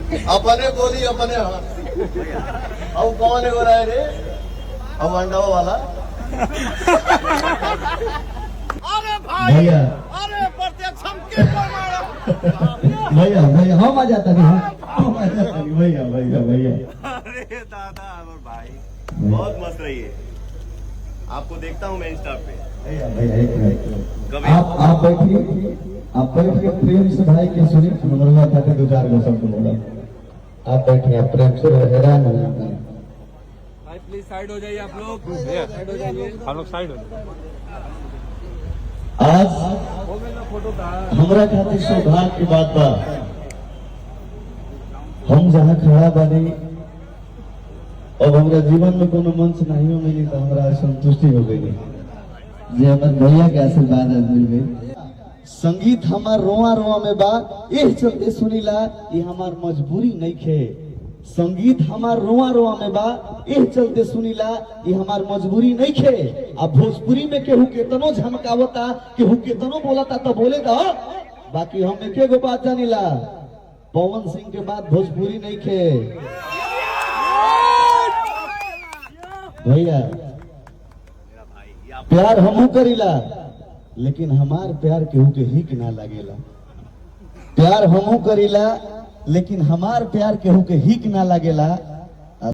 अपने बोली अपने अब कौन है हो रहा है रे अब अंडा वाला। अरे भाई भैया अरे प्रत्यक्ष हम के मारा भैया भैया हम आ जाता नहीं हम आ जाता नहीं भैया भैया भैया। अरे दादा और भाई बहुत मस्त रही है। आपको देखता हूँ मैं इंस्टा पे। भैया भैया एक मिनट कभी आप बैठिए आप बैठिए प्रेम से भाई के सुनिए मनोरमा खाते दो चार गो शब्द बोला आप बैठिए आप प्रेम से हैरान हो जाते हैं। भाई प्लीज साइड हो जाइए आप लोग साइड हो जाइए हम लोग साइड हो जाइए। आज हमरा खातिर सौभाग्य की बात बा हम जहाँ खड़ा बने अब हमरा जीवन में कोनो मंच नहीं मिली तो हमरा संतुष्टि हो गई जे हमर भैया के आशीर्वाद आज मिल गई। संगीत हमार रोआ रोआ में बा एह चलते सुनीला ये हमार मजबूरी नहीं खे। संगीत हमार रोआ रोआ में बा एह चलते सुनीला ये हमार मजबूरी नहीं खे। अब भोजपुरी में केहू केतनो झमकावता केहू केतनो बोलता तो बोले दा बाकी हम एके गो बात जानिला पवन सिंह के बाद भोजपुरी नहीं खे। भैया प्यार हमू करीला लेकिन हमार प्यार केहू के हिक ना लागेला। प्यार हमू करीला लेकिन हमार प्यार केहू के हिक ना लागेला।